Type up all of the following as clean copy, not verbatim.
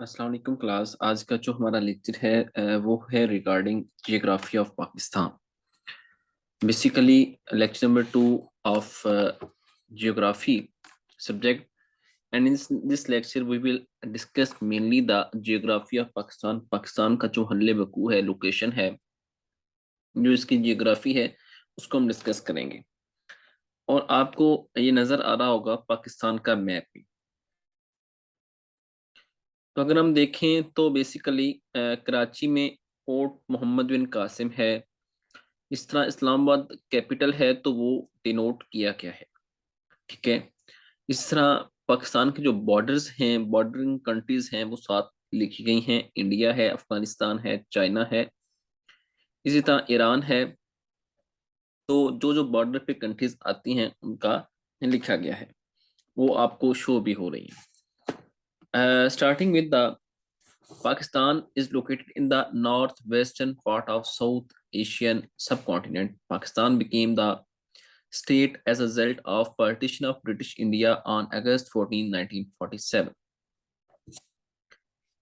अस्सलाम वालेकुम क्लास। आज का जो हमारा लेक्चर है वो है regarding geography of Pakistan. Basically lecture number 2 of geography subject, and in this lecture we will discuss mainly the geography of Pakistan. Pakistan का जो हल्ले वकू है, लोकेशन है, जो इसकी जियोग्राफी है, उसको हम डिस्कस करेंगे। और आपको ये नजर आ रहा होगा पाकिस्तान का मैप भी। तो अगर हम देखें तो बेसिकली कराची में पोर्ट मोहम्मद बिन कासिम है। इस तरह इस्लामाबाद कैपिटल है तो वो डिनोट किया गया है। ठीक है। इस तरह पाकिस्तान के जो बॉर्डर्स हैं, बॉर्डरिंग कंट्रीज हैं, वो साथ लिखी गई हैं। इंडिया है, अफगानिस्तान है, चाइना है, इसी तरह ईरान है। तो जो जो बॉर्डर पे कंट्रीज आती हैं उनका लिखा गया है, वो आपको शो भी हो रही है। Starting with the Pakistan is located in the northwestern part of South Asian subcontinent. Pakistan became the state as a result of partition of British India on August 14, 1947.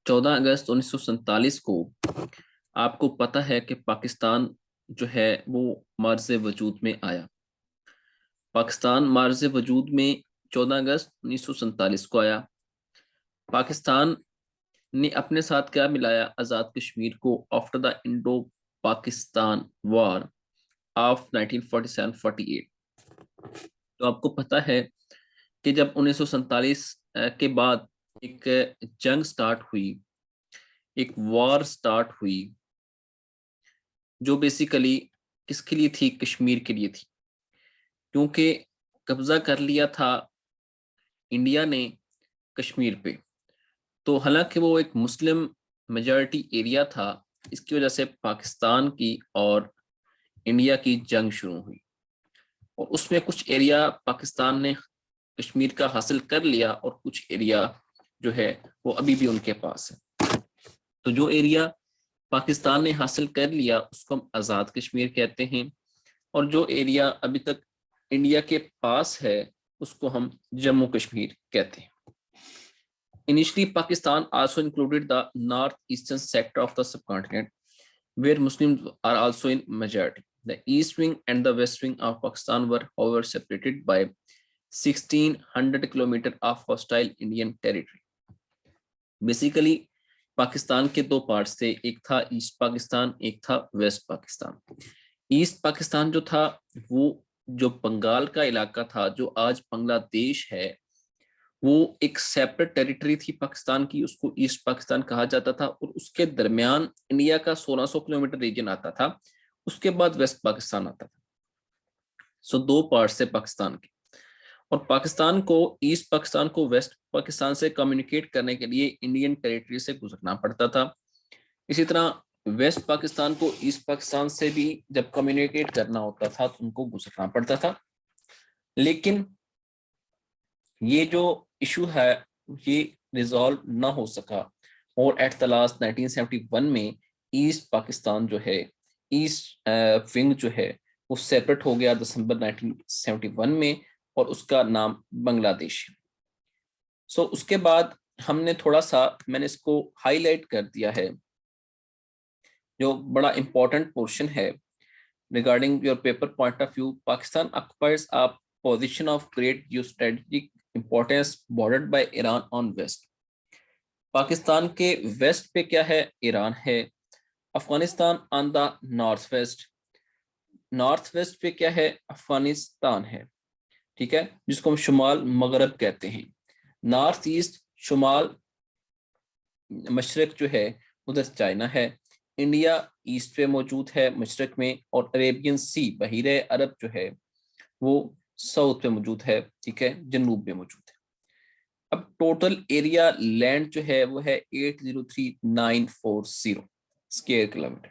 14 अगस्त 1947 को आपको पता है कि पाकिस्तान जो है वो मार्ज़ वजूद में आया। पाकिस्तान मार्ज़ वजूद में 14 अगस्त 1947 को आया। पाकिस्तान ने अपने साथ क्या मिलाया? आज़ाद कश्मीर को after the Indo Pakistan war of 1947-48। तो आपको पता है कि जब 1947 के बाद एक जंग स्टार्ट हुई, एक वॉर स्टार्ट हुई, जो बेसिकली किसके लिए थी? कश्मीर के लिए थी। क्योंकि कब्जा कर लिया था इंडिया ने कश्मीर पे। तो हालांकि वो एक मुस्लिम मेजॉरिटी एरिया था, इसकी वजह से पाकिस्तान की और इंडिया की जंग शुरू हुई, और उसमें कुछ एरिया पाकिस्तान ने कश्मीर का हासिल कर लिया और कुछ एरिया जो है वो अभी भी उनके पास है। तो जो एरिया पाकिस्तान ने हासिल कर लिया उसको हम आज़ाद कश्मीर कहते हैं, और जो एरिया अभी तक इंडिया के पास है उसको हम जम्मू कश्मीर कहते हैं। Initially, Pakistan also included the northeastern sector of the subcontinent, where Muslims are also in majority. The east wing and the west wing of Pakistan were, however, separated by 1600 kilometers of hostile Indian territory. Basically, Pakistan के दो parts थे, एक था east Pakistan, एक था waste Pakistan. East Pakistan जो था वो जो बंगाल का इलाका था, जो आज बांग्लादेश है, वो एक सेपरेट टेरिटरी थी पाकिस्तान की, उसको ईस्ट पाकिस्तान कहा जाता था। और उसके दरमियान इंडिया का 1600 किलोमीटर रीजन आता था, उसके बाद वेस्ट पाकिस्तान आता था। सो दो पार्ट है पाकिस्तान के, और पाकिस्तान को, ईस्ट पाकिस्तान को वेस्ट पाकिस्तान से कम्युनिकेट करने के लिए इंडियन टेरिटरी से गुजरना पड़ता था। इसी तरह वेस्ट पाकिस्तान को ईस्ट पाकिस्तान से भी जब कम्युनिकेट करना होता था तो उनको गुजरना पड़ता था। लेकिन ये जो इशू है ये रिजॉल्व ना हो सका, और एट द लास्ट 1971 में ईस्ट पाकिस्तान जो है, ईस्ट विंग जो है, वो सेपरेट हो गया दिसंबर 1971 में, और उसका नाम बांग्लादेश है। सो उसके बाद हमने थोड़ा सा, मैंने इसको हाईलाइट कर दिया है, जो बड़ा इंपॉर्टेंट पोर्शन है regarding your paper point of view. Pakistan occupies a position of great geostrategic importance bordered by Iran on west. Pakistan के वेस्ट पे क्या है? ईरान है। Afghanistan on the north west, north west पे क्या है? अफगानिस्तान है। ठीक है, जिसको हम शुमाल मगरब कहते हैं। नॉर्थ ईस्ट, शुमाल मशरक जो है उधर चाइना है। इंडिया ईस्ट पे मौजूद है मशरक में, और अरेबियन सी, बहीरे अरब जो है वो साउथ पे मौजूद है। ठीक है, जनूब में मौजूद है। अब टोटल एरिया लैंड जो है वो है 803940 स्क्वायर किलोमीटर।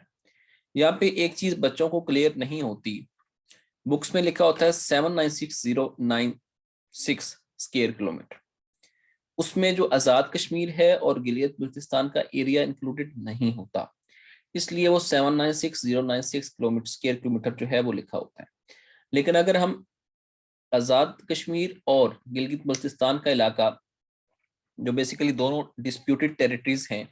यहाँ पे एक चीज बच्चों को क्लियर नहीं होती, बुक्स में लिखा होता है 796096 स्क्वायर किलोमीटर, उसमें जो आज़ाद कश्मीर है और गिलियत बल्तिस्तान का एरिया इंक्लूडेड नहीं होता, इसलिए वो 796096 किलोमीटर स्क्वायर किलोमीटर जो है वो लिखा होता है। लेकिन अगर हम आज़ाद कश्मीर और गिलगित बल्तिस्तान का इलाका जो बेसिकली दोनों डिस्प्यूटेड टेरिटरीज हैं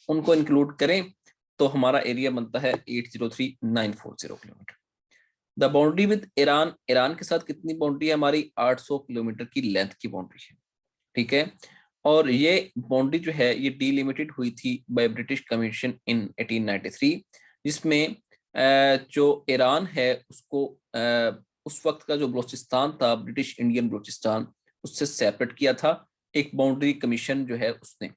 उनको इंक्लूड करें तो हमारा एरिया बनता है 803940 kilometre. The boundary with Iran, Iran के साथ कितनी बाउंड्री है हमारी? 800 किलोमीटर की लेंथ की बाउंड्री है, ठीक है। और ये बाउंड्री जो है ये डिलिमिटेड हुई थी बाय ब्रिटिश कमीशन इन 1893, जिसमें जो ईरान है उसको उस वक्त का जो बलूचिस्तान था, ब्रिटिश इंडियन बलूचिस्तान, उससे सेपरेट किया था एक बाउंड्री कमीशन जो है उसने।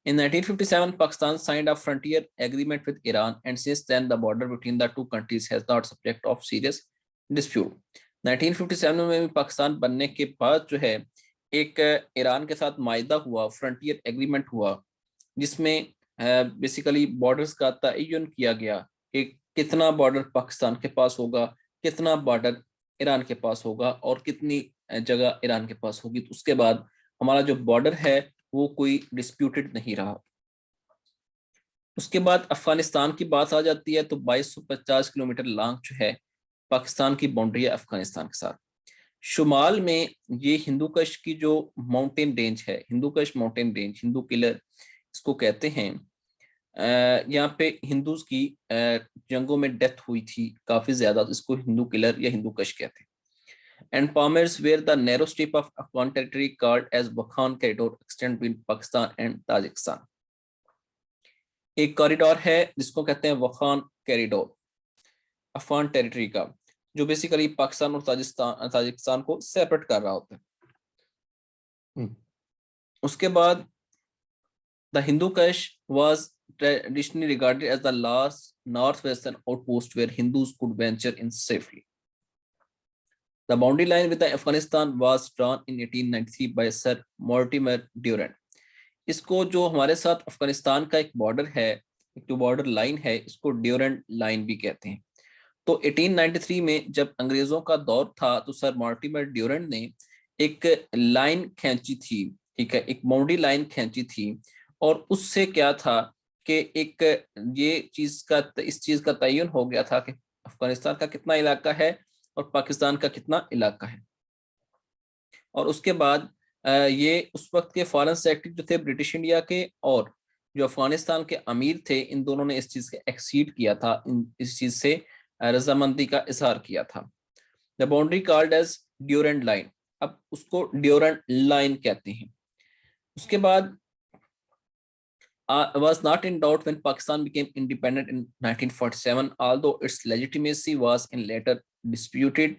In 1957, Pakistan signed a frontier agreement with Iran, and since then, the border between the two countries has not subject of serious dispute. 1957 में भी पाकिस्तान बनने के बाद जो है एक ईरान के साथ मायदा हुआ, फ्रंटियर एग्रीमेंट हुआ, जिसमें बेसिकली बॉर्डर्स का तयन किया गया कि कितना बॉर्डर पाकिस्तान के पास होगा, कितना बॉर्डर ईरान के पास होगा और कितनी जगह ईरान के पास होगी। तो उसके बाद हमारा जो बॉर्डर है वो कोई डिस्प्यूटेड नहीं रहा। उसके बाद अफगानिस्तान की बात आ जाती है तो 2250 किलोमीटर लॉन्ग जो है पाकिस्तान की बाउंड्री है अफगानिस्तान के साथ। शुमाल में ये हिंदू कश की जो माउंटेन रेंज है, हिंदू कश माउंटेन रेंज, हिंदू किलर इसको कहते हैं। यहाँ पे हिंदूज की जंगों में डेथ हुई थी काफी ज्यादा, तो इसको हिंदू किलर या हिंदू कश कहते हैं। And Pamirs, where the narrow strip of Afghan territory called as Wakhan corridor extend between Pakistan and Tajikistan. एक कॉरिडोर है जिसको कहते हैं वखान कॉरिडोर अफगान टेरिटरी का, जो बेसिकली पाकिस्तान और ताजिकिस्तान को सेपरेट कर रहा होता है। उसके बाद द हिंदू कश was traditionally regarded as the last northwestern outpost where Hindus could venture in safely. The boundary line with Afghanistan was drawn in 1893 by Sir Mortimer Durand. इसको जो हमारे साथ अफगानिस्तान का एक बॉर्डर है, एक जो बॉर्डर लाइन है, इसको ड्यूरेंट लाइन भी कहते हैं। तो 1893 में जब अंग्रेजों का दौर था तो सर मॉर्टिमर ड्यूरेंट ने एक लाइन खींची थी, ठीक है, एक बाउंड्री लाइन खींची थी। और उससे क्या था कि एक ये चीज का, इस चीज का तयन हो गया था कि अफगानिस्तान का कितना इलाका है और पाकिस्तान का कितना इलाका है। और उसके बाद ये उस वक्त के फॉरेन सेक्रेटरी जो थे ब्रिटिश इंडिया के और जो अफगानिस्तान के अमीर थे, इन दोनों ने इस चीज के एक्सीड किया था, इस चीज से रजामंदी का इजहार किया था। The boundary called as Durand line, अब उसको ड्यूरेंट लाइन कहते हैं। उसके बाद was not in doubt when Pakistan became independent in 1947, although its legitimacy was in later disputed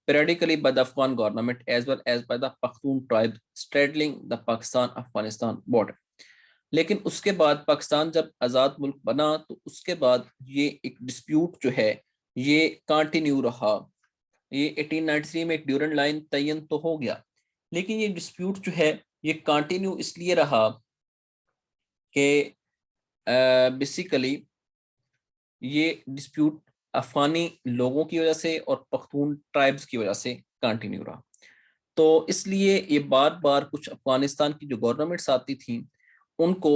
periodically by the Afghan government as well as by the Pakhtun tribe straddling the Pakistan-Afghanistan border. लेकिन उसके बाद पाकिस्तान जब आज़ाद मुल्क बना तो उसके बाद ये एक डिस्प्यूट जो है ये कंटिन्यू रहा। ये 1893 में एक ड्यूरेंट लाइन तयन तो हो गया, लेकिन ये डिस्प्यूट जो है ये कंटिन्यू इसलिए रहा कि बेसिकली ये डिस्प्यूट अफगानी लोगों की वजह से और पख्तून ट्राइब्स की वजह से कंटिन्यू रहा। तो इसलिए ये बार बार कुछ अफगानिस्तान की जो गवर्नमेंट्स आती थी उनको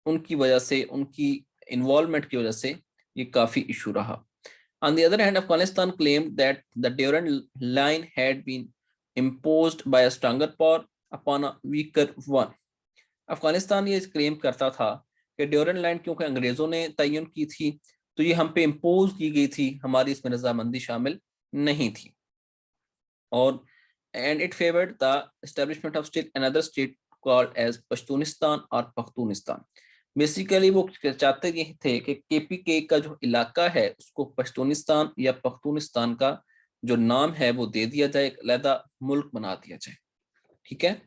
उनकी वजह से, उनकी इन्वॉल्वमेंट की वजह से ये काफी इशू रहा। On the other hand, Afghanistan claimed that the Durand line had been imposed by a stronger power upon a weaker one. Afghanistan ये क्लेम करता था कि ड्यूरेंट लाइन क्योंकि अंग्रेजों ने तयन की थी तो ये हम पे इम्पोज की गई थी, हमारी इसमें रजामंदी शामिल नहीं थी। और and it favoured the establishment of state another state called as Pashtunistan और पख्तूनिस्तान। बेसिकली वो चाहते ये थे कि केपीके का जो इलाका है उसको पश्तूनिस्तान या पख्तूनिस्तान का जो नाम है वो दे दिया जाए, अलहदा मुल्क बना दिया जाए, ठीक है।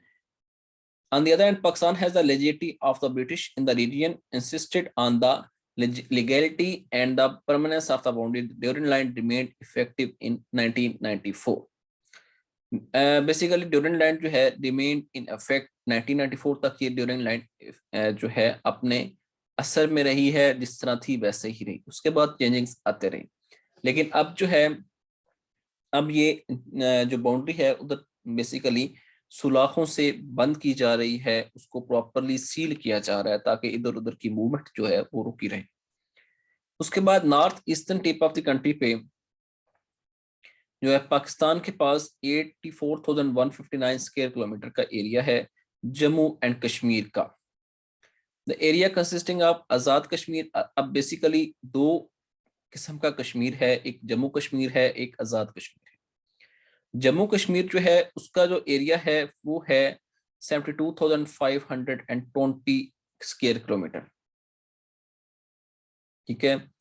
On the other hand, Pakistan has the legitimacy of the British in the region insisted on the legality and the permanence of the boundary. The Durand line remained effective in 1994. Basically, Durand line जो है remained in effect 1994 तक। ये Durand line जो है अपने असर में रही है, जिस तरह थी वैसे ही रही। उसके बाद चेंजिंग्स आते रहे, लेकिन अब जो है अब ये जो बाउंड्री है उधर बेसिकली सुलाखों से बंद की जा रही है, उसको प्रॉपरली सील किया जा रहा है ताकि इधर उधर की मूवमेंट जो है वो रुकी रहे। उसके बाद north eastern tip of the country पे जो है पाकिस्तान के पास 84,159 स्क्वायर किलोमीटर का एरिया है जम्मू एंड कश्मीर का। The area consisting of Azad Kashmir, अब बेसिकली दो किस्म का कश्मीर है, एक जम्मू कश्मीर है, एक आज़ाद कश्मीर है। जम्मू कश्मीर जो है उसका जो एरिया है वो है 72,520 स्क्वायर किलोमीटर। ठीक है,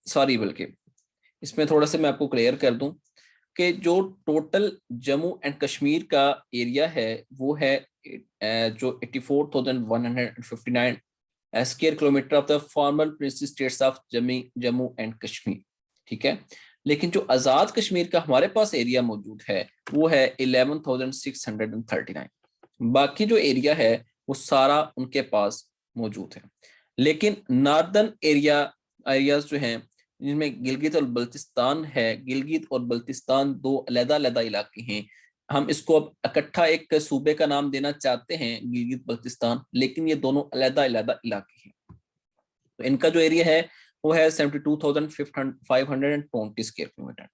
सॉरी, बल्कि इसमें थोड़ा सा मैं आपको क्लियर कर दूं कि जो टोटल जम्मू एंड कश्मीर का एरिया है वो है जो 84,159 square kilometre of the formal premises states of Jammu and Kashmir. ठीक है, लेकिन जो आज़ाद कश्मीर का हमारे पास एरिया मौजूद है वो है 11,639। बाकी जो एरिया है वो सारा उनके पास मौजूद है। लेकिन नॉर्दर्न एरियाज जो हैं जिनमें गिलगित और बल्तिस्तान है, गिलगित और बल्तिस्तान दो अलग-अलग इलाके हैं। हम इसको अब इकट्ठा एक सूबे का नाम देना चाहते हैं गिलगित बल्तिस्तान, लेकिन ये दोनों अलग-अलग इलाके हैं। तो इनका जो एरिया है वो है 72,520 square kilometre.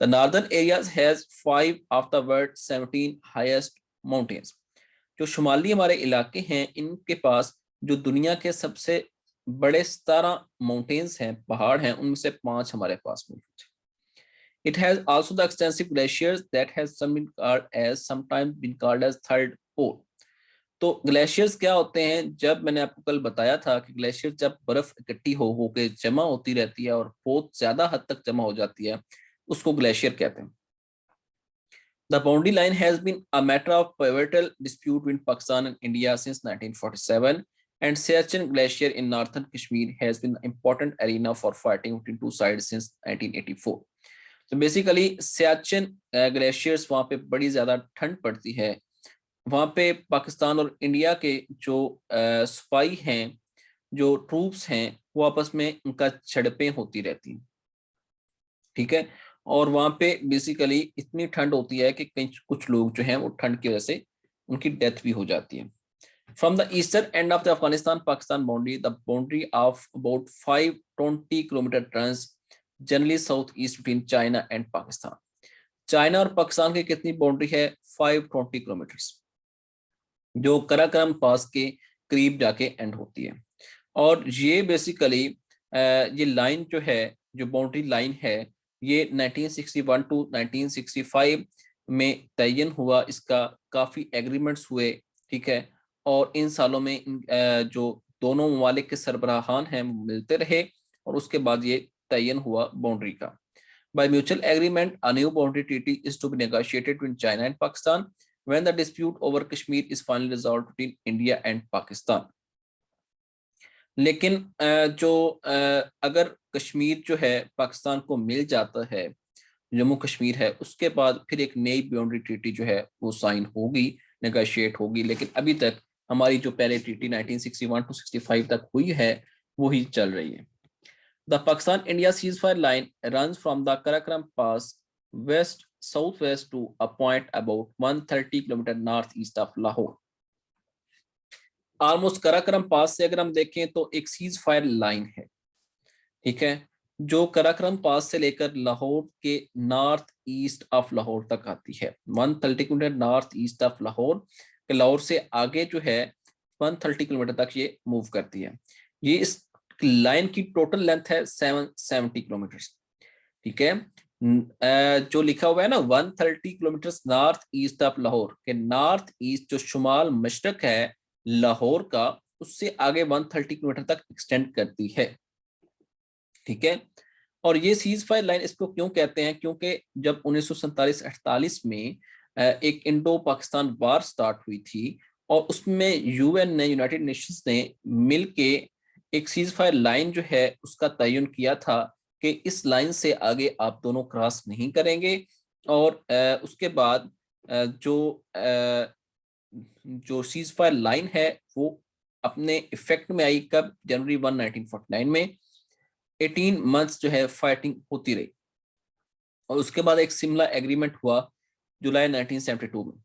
The northern areas has 5 of the world 17 highest mountains. जो शुमाली हमारे इलाके हैं इनके पास जो दुनिया के सबसे बड़े 17 माउंटेन्स हैं, पहाड़ हैं, उनमें से 5 हमारे पास मौजूद है। It has also the extensive glaciers that has some been called as sometimes been called as third pole। तो ग्लेशियर्स क्या होते हैं, जब मैंने आपको कल बताया था कि ग्लेशियर जब बर्फ इकट्ठी हो के जमा होती रहती है और बहुत ज्यादा हद तक जमा हो जाती है उसको ग्लेशियर कहते हैं। The boundary line has been a matter of pivotal dispute between Pakistan and India since 1947, and Siachen Glacier in northern Kashmir has been an important arena for fighting between two sides since 1984. तो basically Siachen glaciers वहाँ पे बड़ी ज़्यादा ठंड पड़ती है, वहाँ पे पाकिस्तान और इंडिया के जो सिपाही हैं, जो ट्रूप्स हैं, वो आपस में उनका झड़पें होती रहती हैं। ठीक है, और वहाँ पे बेसिकली इतनी ठंड होती है कि कुछ लोग जो हैं वो ठंड की वजह से उनकी डेथ भी हो जाती है। From the eastern end of the Afghanistan-Pakistan boundary, the boundary of about 520 kilometer runs generally southeast between China and Pakistan। China और पाकिस्तान की कितनी बाउंड्री है? 520 किलोमीटर, जो कराकरम पास के करीब जाके एंड होती है। और ये बेसिकली ये लाइन जो है, जो बाउंड्री लाइन है, ये 1961 टू 1965 में तयन हुआ, इसका काफ़ी एग्रीमेंट्स हुए। ठीक है, और इन सालों में जो दोनों ममालिक के सरबराहान हैं मिलते रहे और उसके बाद ये तयन हुआ बाउंड्री का। By mutual agreement, a new boundary treaty is to be negotiated between China and Pakistan when the dispute over Kashmir is finally resolved between India and Pakistan। लेकिन जो अगर कश्मीर जो है पाकिस्तान को मिल जाता है, जम्मू कश्मीर है, उसके बाद फिर एक नई बाउंड्री ट्रीटी जो है वो साइन होगी, नेगोशिएट होगी। लेकिन अभी तक हमारी जो पहले ट्रीटी 1961 टू 65 तक हुई है वही चल रही है। The Pakistan-India ceasefire line runs from the Karakoram Pass west southwest to a point about 130 km northeast of Lahore। Almost Karakoram pass से अगर हम देखें तो एक सीज फायर लाइन है। ठीक है, जो कराकरम पास से लेकर लाहौर के नॉर्थ ईस्ट ऑफ लाहौर तक आती है। 130 kilometre north east of Lahore के, लाहौर से आगे जो है 130 किलोमीटर तक ये मूव करती है। ये इस लाइन की टोटल लेंथ है 770 किलोमीटर। ठीक है, जो लिखा हुआ है ना 130 kilometre north east of Lahore के, नॉर्थ ईस्ट जो शुमाल मशरक है लाहौर का, उससे आगे 130 किलोमीटर तक एक्सटेंड करती है। ठीक है, और ये सीज फायर लाइन इसको क्यों कहते हैं? क्योंकि जब 1947-48 में एक इंडो पाकिस्तान वार स्टार्ट हुई थी और उसमें यूएन ने, यूनाइटेड नेशंस ने मिलके एक सीज फायर लाइन जो है उसका तयन किया था कि इस लाइन से आगे आप दोनों क्रॉस नहीं करेंगे। और उसके बाद जो सीज फायर लाइन है वो अपने इफेक्ट में आई कब? जनवरी 1, 1949 में। 18 मंथ्स जो है फाइटिंग होती रही और उसके बाद एक शिमला एग्रीमेंट हुआ जुलाई 1972 में।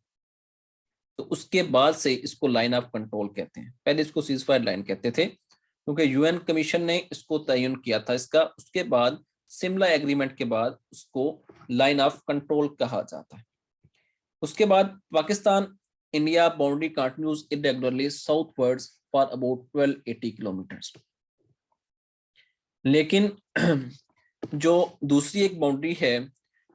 तो उसके बाद से इसको लाइन ऑफ कंट्रोल कहते हैं। पहले इसको सीज फायर लाइन कहते थे क्योंकि यूएन कमीशन ने इसको तयन किया था इसका। उसके बाद सिमला एग्रीमेंट के बाद उसको लाइन ऑफ कंट्रोल कहा जाता है। उसके बाद Pakistan India boundary continues irregularly southwards for about 1280 kilometres. लेकिन जो दूसरी एक बाउंड्री है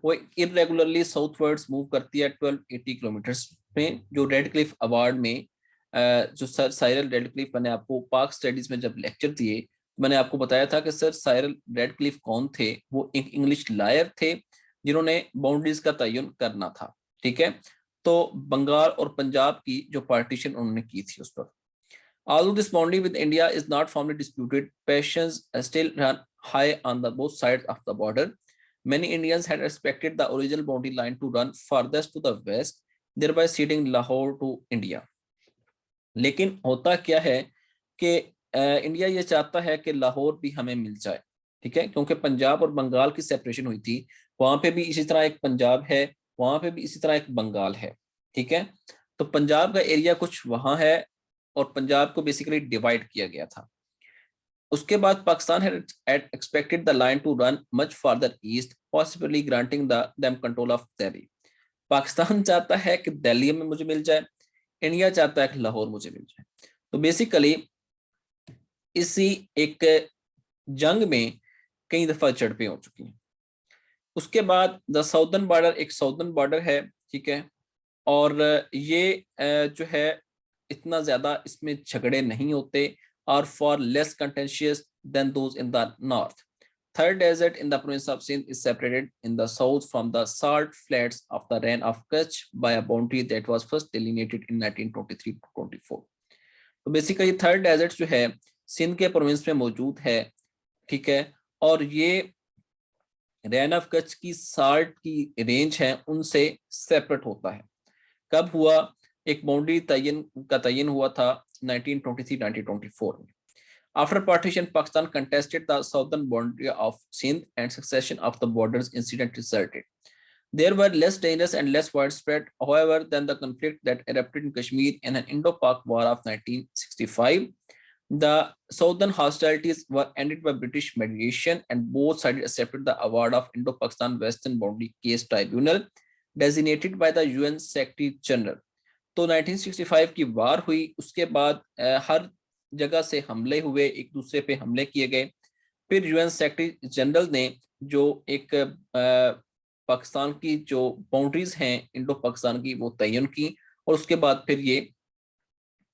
वो इरेगुलरली साउथवर्ड्स मूव करती है 1280 किलोमीटर्स में। जो रेड क्लिफ अवार्ड में जो सर साइरल रेडक्लिफ, मैंने आपको पाक स्टडीज में जब लेक्चर दिए मैंने आपको बताया था कि सर साइरल रेडक्लिफ कौन थे। वो एक इंग्लिश लॉयर थे जिन्होंने बाउंड्रीज का तयन करना था। ठीक है, तो बंगाल और पंजाब की जो पार्टीशन उन्होंने की थी उस पर। Although this boundary with India is not formally disputed, passions still run high on the both sides of the border. Many Indians had expected the original boundary line to run farthest to the west, thereby ceding Lahore to India. लेकिन होता क्या है कि India ये चाहता है कि लाहौर भी हमें मिल जाए। ठीक है, क्योंकि पंजाब और बंगाल की सेपरेशन हुई थी, वहां पे भी इसी तरह एक पंजाब है, वहां पे भी इसी तरह एक बंगाल है। ठीक है, तो पंजाब का एरिया कुछ वहां है और पंजाब को बेसिकली डिवाइड किया गया था। उसके बाद Pakistan had expected the line to run much farther east, possibly granting them control of Delhi. Pakistan चाहता है कि दिल्ली में मुझे मिल जाए, इंडिया चाहता है कि लाहौर मुझे मिल जाए। तो बेसिकली इसी एक जंग में कई दफा झड़पें हो चुकी हैं। उसके बाद द साउदर्न बॉर्डर, एक साउदर्न बॉर्डर है। ठीक है, और ये जो है इतना ज्यादा इसमें झगड़े नहीं होते, और for less contentious than those in the north. Third desert in the province of Sindh is separated in the south from the salt flats of the Rann of Kutch by a boundary that was first delineated in 1923-24. तो basically third desert जो है सिंध के province में मौजूद है। ठीक है, और ये रैन ऑफ कच्छ की साल्ट की रेंज है उनसे सेपरेट होता है। कब हुआ? एक बाउंड्री तयन हुआ था 1923-1924 में। After partition, Pakistan contested the southern boundary of Sindh and succession of the borders incident resulted. There were less dangerous and less widespread, however, than the conflict that erupted in Kashmir in an Indo-Pak War of 1965. The southern hostilities were ended by British mediation, and both sides accepted the award of Indo-Pakistan Western Boundary Case Tribunal, designated by the UN Secretary General. तो 1965 की वार हुई, उसके बाद हर जगह से हमले हुए, एक दूसरे पे हमले किए गए। फिर यूएन सेक्रेटरी जनरल ने जो एक पाकिस्तान की जो बाउंड्रीज हैं इंडो पाकिस्तान की वो तयन की, और उसके बाद फिर ये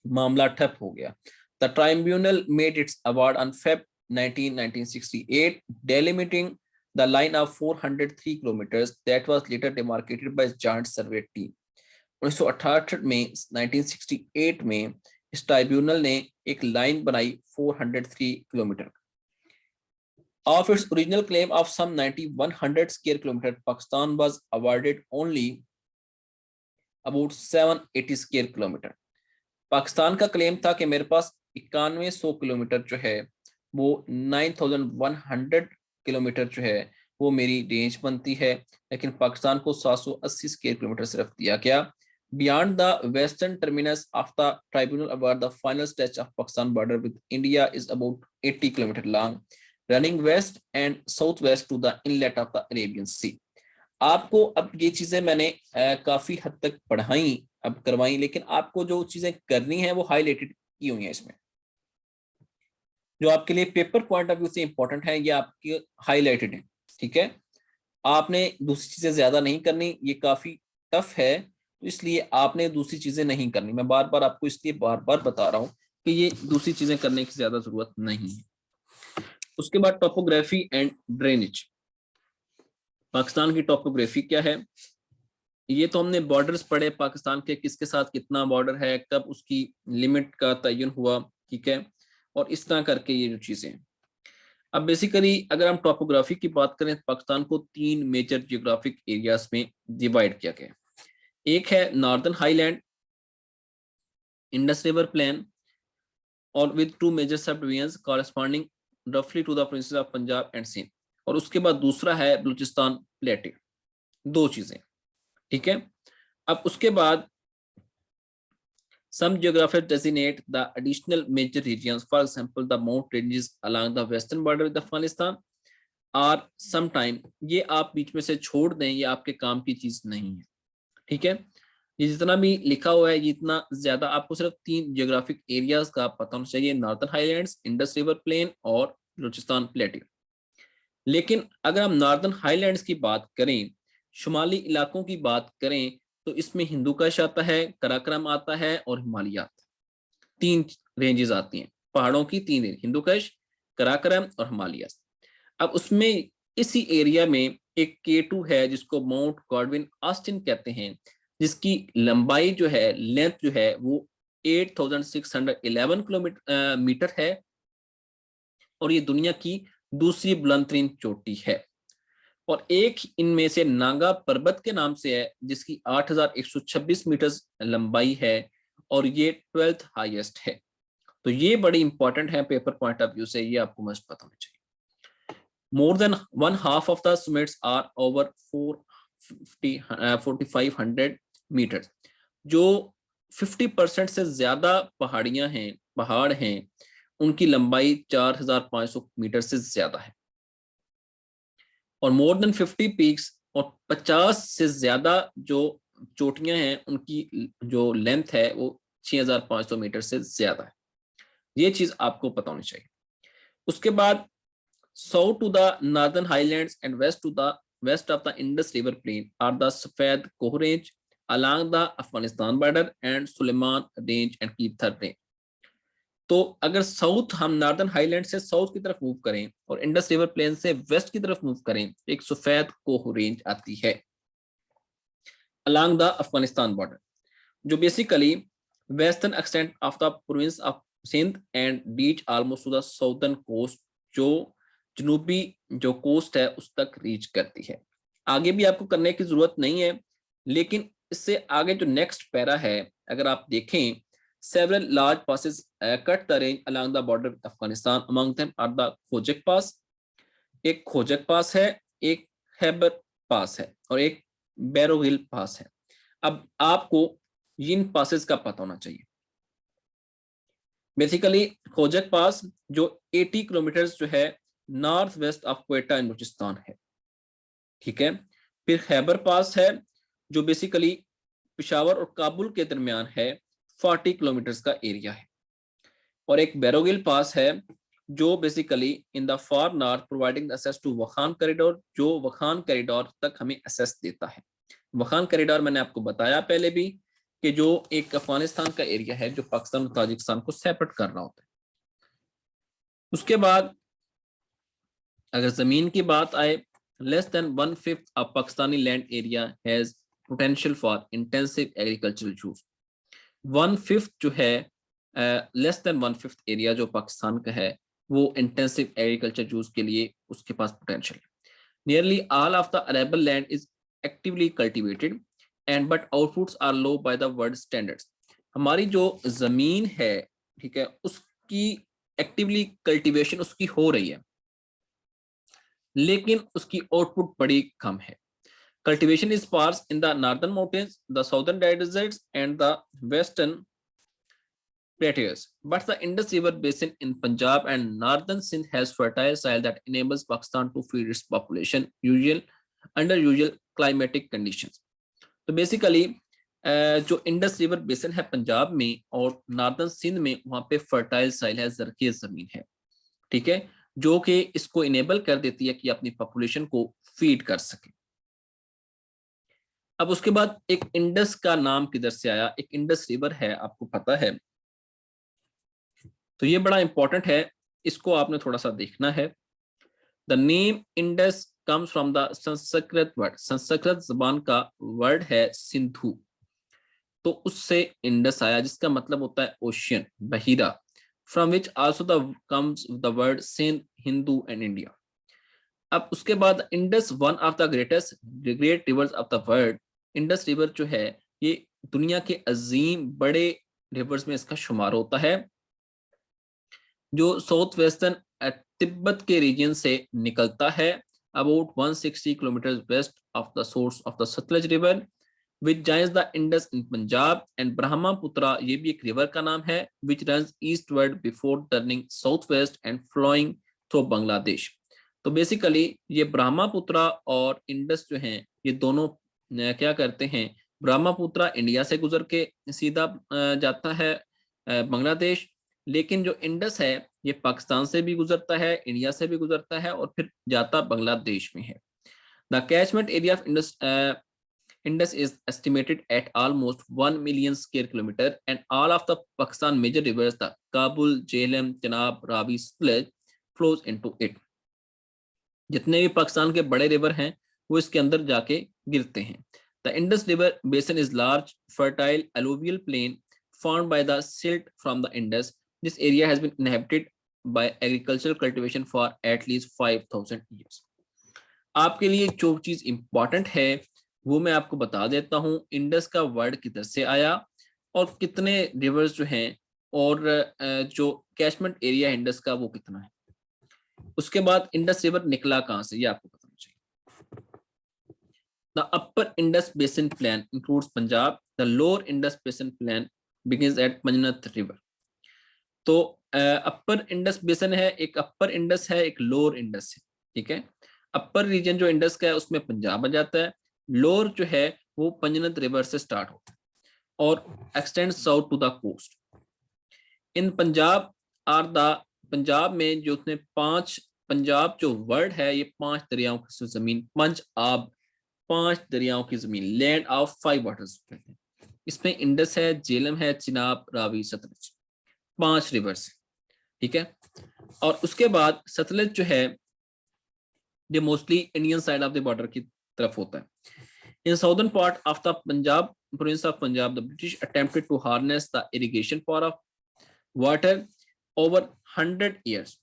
मामला ठप हो गया। The tribunal made it's award on Feb 1968, delimiting the line of 403 kilometers that was later demarcated by joint survey team. 1968 में 1968 में इस ट्राइब्यूनल ने एक लाइन बनाई 403 kilometre. Of its original claim of some 9100 square kilometer, Pakistan was awarded only about 780 square kilometer. Pakistan का claim था कि मेरे पास 9100 किलोमीटर जो है वो 9100 किलोमीटर जो है वो मेरी रेंज बनती है, लेकिन पाकिस्तान को 780 स्क्वायर किलोमीटर सिर्फ दिया गया। Beyond the western terminus of the tribunal award, the final stretch of Pakistan border with India is about 80 km long, running west and southwest to the inlet of the Arabian Sea. आपको अब ये चीजें मैंने काफी हद तक पढ़ाई, अब करवाई, लेकिन आपको जो चीजें करनी है वो हाईलाइटेड की हुई है इसमें, जो आपके लिए पेपर पॉइंट ऑफ व्यू से इंपॉर्टेंट है, ये आपके हाईलाइटेड है। ठीक है, आपने दूसरी चीजें ज्यादा नहीं करनी, ये काफी टफ है, तो इसलिए आपने दूसरी चीजें नहीं करनी। मैं बार बार आपको इसलिए बार बार बता रहा हूं कि ये दूसरी चीजें करने की ज्यादा जरूरत नहीं है। उसके बाद टोपोग्राफी एंड ड्रेनेज। पाकिस्तान की टोपोग्राफी क्या है? ये तो हमने बॉर्डर्स पढ़े पाकिस्तान के, किसके साथ कितना बॉर्डर है, कब उसकी लिमिट का तयन हुआ। ठीक है, और इस तरह करके ये जो चीजें हैं। अब बेसिकली अगर हम टोपोग्राफी की बात करें तो पाकिस्तान को 3 मेजर जियोग्राफिक एरियाज में डिवाइड किया गया। एक है northern highland, Indus river plain, और with 2 major subdivisions corresponding रफली to the provinces of Punjab and Sindh, और उसके बाद दूसरा है बलूचिस्तान प्लेटेड। 2 चीजें। ठीक है, अब उसके बाद some geographers designate the additional major regions, for example the mountain ranges along the western border with Afghanistan, are some time, ये आप बीच में से छोड़ दें, ये आपके काम की चीज नहीं है। ठीक है, ये जितना भी लिखा हुआ है ये इतना ज्यादा, आपको सिर्फ 3 जियोग्राफिक एरियाज का पता होना चाहिए, northern highlands, Indus river plain और बलूचिस्तान प्लेटियो। लेकिन अगर हम नॉर्दर्न हाईलैंड्स की बात करें, शुमाली इलाकों की बात करें, तो इसमें हिंदू कश आता है, कराक्रम आता है और हिमालय आता है। 3 रेंजेस आती हैं पहाड़ों की, 3 रेंज, हिंदू कश, कराक्रम और हिमालय। अब उसमें इसी एरिया में एक K2 है जिसको माउंट गॉडविन ऑस्टिन कहते हैं, जिसकी लंबाई जो है, लेंथ जो है वो 8611 किलोमीटर मीटर है, और ये दुनिया की दूसरी बुलंदतरीन चोटी है। और एक इनमें से नागा पर्वत के नाम से है, जिसकी 8126 मीटर लंबाई है, और ये 12th हाईएस्ट है। तो ये बड़ी इंपॉर्टेंट है पेपर पॉइंट ऑफ व्यू से, ये आपको मस्ट पता होना चाहिए। More than one half of the summits are over 4500 meters। जो 50% से ज्यादा पहाड़ियां हैं, पहाड़ हैं, उनकी लंबाई 4500 मीटर से ज्यादा है। और मोर देन 50 पीक्स, और 50 से ज्यादा जो चोटियां हैं उनकी जो लेंथ है वो 6500 मीटर से ज्यादा है। ये चीज आपको पता होनी चाहिए। उसके बाद south to the northern highlands and west of the Indus River plain are the Safed Koh range along the Afghanistan border and Suleiman range and Keithar range। तो अगर साउथ, हम नॉर्दर्न हाईलैंड से साउथ की तरफ move करें और Indus river plane से waste की तरफ मूव करें, एक सफेद कोह रेंज आती है along the अफगानिस्तान बॉर्डर, जो basically western extent of the province of Sindh and reach almost to the southern coast, जो जनूबी जो कोस्ट है उस तक रीच करती है। आगे भी आपको करने की जरूरत नहीं है, लेकिन इससे आगे जो नेक्स्ट पैरा है, अगर आप देखें, several large passes cut the range along the border with Afghanistan, among them are the Khojak pass, एक खोजक पास है, एक खैबर पास है, और एक बैरोहिल पास है। अब आपको इन पासेस का पता होना चाहिए। बेसिकली खोजक पास जो 80 किलोमीटर जो है नॉर्थ वेस्ट ऑफ क्वेटा इन बलूचिस्तान है। ठीक है, फिर खैबर पास है जो बेसिकली पिशावर और काबुल के दरमियान है, 40 किलोमीटर का एरिया है। और एक बैरोगिल पास है जो basically in the far north providing access to Wakhan corridor, जो वखान कॉरिडोर तक हमें एक्सेस देता है। वखान कॉरिडोर मैंने आपको बताया पहले भी कि जो एक अफगानिस्तान का एरिया है जो पाकिस्तान और ताजिकिस्तान को सेपरेट कर रहा होता है। उसके बाद अगर जमीन की बात आए, less than 1/5 of Pakistani land area has potential for intensive agricultural use. 1/5 जो है, लेस देन 1/5 एरिया जो पाकिस्तान का है वो इंटेंसिव एग्रीकल्चर यूज के लिए उसके पास पोटेंशियल है। Nearly all of the arable land is actively cultivated and but outputs are low by the world standards. हमारी जो जमीन है, ठीक है, उसकी एक्टिवली कल्टीवेशन उसकी हो रही है, लेकिन उसकी आउटपुट बड़ी कम है। Cultivation is sparse in the northern mountains, the southern deserts and the western plateaus, but the Indus River basin in Punjab and northern Sindh has fertile soil that enables Pakistan to feed its population under usual climatic conditions। तो basically जो Indus river basin है पंजाब में और northern Sindh में, वहां पे fertile साइल है, जरखेज जमीन है। ठीक है, जो कि इसको इनेबल कर देती है कि अपनी पॉपुलेशन को फीड कर सके। अब उसके बाद एक इंडस का नाम किधर से आया, एक इंडस रिवर है, आपको पता है, तो ये बड़ा इंपॉर्टेंट है, इसको आपने थोड़ा सा देखना है। The name Indus comes from the Sanskrit word, Sanskrit जबान का वर्ड है सिंधु, तो उससे इंडस आया, जिसका मतलब होता है ओशियन, बहीरा, from which also the comes the word Sindh, Hindu and India. अब उसके बाद Indus one of the great rivers of the world, Indus river जो है ये दुनिया के अजीम बड़े रिवर्स में इसका शुमार होता है, जो साउथ वेस्टर्न तिब्बत के रीजन से निकलता है, about 160 kilometre west of the source of the Sutlej river, which joins the Indus in Punjab and Brahmaputra, ये भी एक रिवर का नाम है, which runs eastward before turning south west and flowing through Bangladesh. तो बेसिकली ये ब्रह्मपुत्रा और इंडस जो हैं ये दोनों क्या करते हैं, ब्रह्मपुत्रा इंडिया से गुजर के सीधा जाता है बांग्लादेश, लेकिन जो इंडस है ये पाकिस्तान से भी गुजरता है, इंडिया से भी गुजरता है और फिर जाता बांग्लादेश में है। The catchment area of Indus is estimated at almost 1 million square kilometer, and all of the Pakistan major rivers, the Kabul, Jhelum, Chenab, Ravi, Sutlej, flows into it. जितने भी पाकिस्तान के बड़े रिवर हैं वो इसके अंदर जाके गिरते हैं। The Indus River basin is large, fertile alluvial plain formed by the silt from the Indus. This area has been inhabited by agricultural cultivation for at least 5,000 years. आपके लिए जो चीज इंपॉर्टेंट है वो मैं आपको बता देता हूँ, इंडस का वर्ड किधर से आया और कितने रिवर्स जो हैं और जो कैचमेंट एरिया इंडस का वो कितना है। उसके बाद इंडस रिवर निकला कहाँ से ये आपको पता होना चाहिए। The upper Indus basin plan includes Punjab, the lower Indus basin plan begins at Panjnad river. तो अपर इंडस बेसिन है, एक अपर इंडस है, एक लोअर इंडस है, ठीक है। अपर रीजन जो इंडस का है उसमें पंजाब आ जाता है, लोअर जो है वो पंजनत रिवर से स्टार्ट होता है और extend south to the coast. In Punjab are the, Punjab में जो उसने 5, पंजाब जो वर्ड है ये 5 दरियाओं की जमीन, पंज आब, 5 दरियाओं की जमीन, लैंड ऑफ 5 वाटर्स। इसमें इंडस है, झेलम है, चिनाब, रावी, सतलज, 5 रिवर्स, ठीक है। और उसके बाद सतलज जो है ये mostly Indian side of the border की तरफ होता है। In southern part of the Punjab, province of Punjab, the British attempted to harness the irrigation power of water over 100 years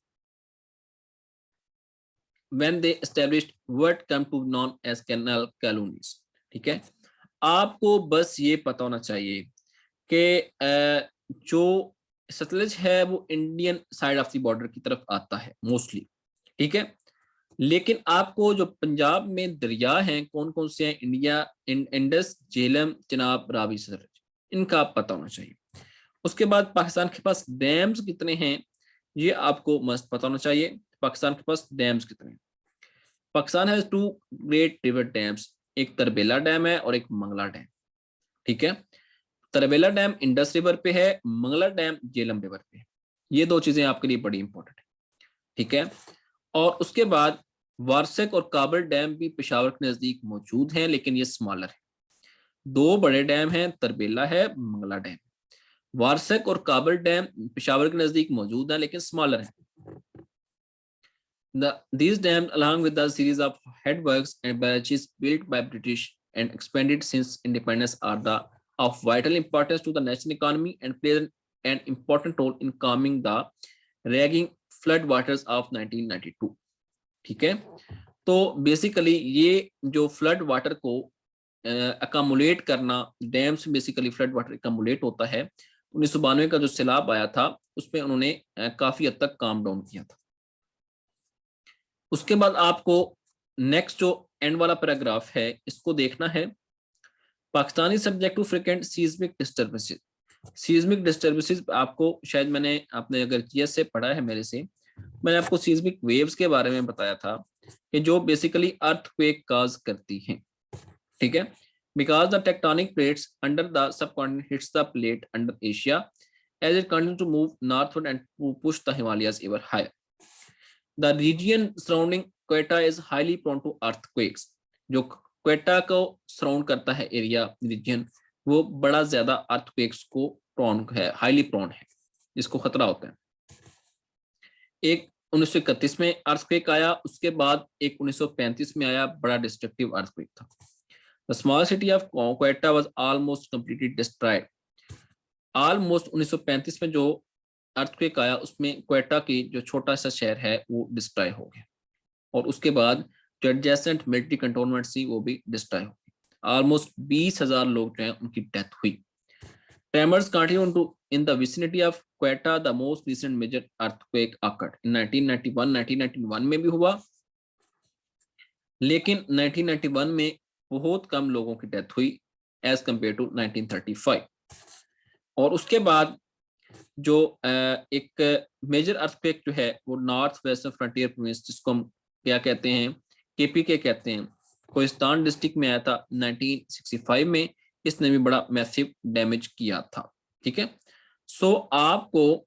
when they established what come to known as canal colonies, ठीक है। आपको बस ये पता होना चाहिए कि जो सतलज है वो Indian side of the border की तरफ आता है मोस्टली, ठीक है। लेकिन आपको जो पंजाब में दरिया हैं कौन कौन से हैं, इंडस, झेलम, चिनाब, रावी, सतलज, इनका आप पता होना चाहिए। उसके बाद पाकिस्तान के पास डैम्स कितने हैं ये आपको मस्त पता होना चाहिए। पाकिस्तान के पास डैम्स कितने हैं, Pakistan has 2 great river dams, एक तरबेला डैम है और एक मंगला डैम, ठीक है। तरबेला डैम इंडस रिवर पे है, मंगला डैम झेलम रिवर पे है। ये 2 चीजें आपके लिए बड़ी इंपॉर्टेंट है, ठीक है। और उसके बाद वारसक और काबल डैम भी पेशावर के नजदीक मौजूद हैं, लेकिन ये स्मॉलर है। 2 बड़े डैम हैं, तरबेला है, मंगला डैम। वारसक और काबल डैम पेशावर के नजदीक मौजूद हैं लेकिन स्मॉलर है। These dams, along with the series of headworks and barrages built by British and expanded since independence, are of vital importance to the national economy and play an important role in calming the raging flood waters of 1992, ठीक है। तो basically ये जो flood water को अकामुलेट करना, dam से basically flood water अकामुलेट होता है। 1992 का जो सैलाब आया था उसमें उन्होंने काफी हद तक काम डाउन किया था। उसके बाद आपको नेक्स्ट जो एंड वाला पैराग्राफ है इसको देखना है। Pakistani subject to frequent seismic disturbances. Seismic disturbances आपको शायद आपने अगर जीएस से पढ़ा है मेरे से, मैंने आपको सीज्मिक वेव्स के बारे में बताया था कि जो बेसिकली अर्थक्वेक काज करती हैं, ठीक है। Because the tectonic plates under the subcontinent hits the plate under Asia as it continue to move northward and push the Himalayas ever higher, the region surrounding Quetta is highly prone to earthquakes. जो क्वेटा को surround करता है area, reason, वो बड़ा ज्यादा earthquakes को prone है, highly prone है, जिसको खतरा होता है। एक 1931 में अर्थक्वेक आया, उसके बाद एक 1935 में आया, बड़ा डिस्ट्रक्टिव अर्थक्वेक था। The small city of Quetta was almost completely destroyed. Almost 1935 में जो अर्थक्वेक आया उसमें क्वेटा की जो छोटा सा शहर है वो डिस्ट्रॉय हो गया, और उसके बाद जो एडजेसेंट मिलिट्री कंटोनमेंट थी वो भी डिस्ट्रॉय हो गई। ऑलमोस्ट 20,000 लोग जो हैं उनकी डेथ हुई। Tremors continue in the vicinity of Quetta. The most recent major earthquake occurred in 1991. 1991 में भी हुआ, लेकिन 1991 में बहुत कम लोगों की डेथ हुई एज कम्पेयर टू 1935। और उसके बाद जो एक मेजर अर्थक्वेक जो है वो नॉर्थ वेस्टर्न फ्रंटियर प्रोविंस, जिसको हम क्या कहते हैं, केपीके कहते हैं, कोहिस्तान डिस्ट्रिक्ट में आया था 1965 में। इसने भी बड़ा मैसिव डैमेज किया था। ठीक है, सो आपको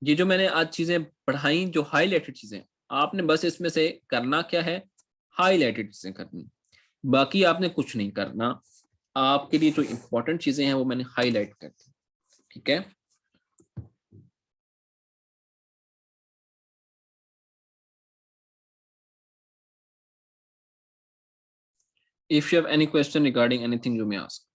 ये जो मैंने आज चीजें पढ़ाई, जो हाईलाइटेड चीजें, आपने बस इसमें से करना क्या है, हाईलाइटेड चीजें करनी, बाकी आपने कुछ नहीं करना। आपके लिए जो इंपॉर्टेंट चीजें हैं वो मैंने हाईलाइट कर दी। ठीक है, if you have any question regarding anything you may ask.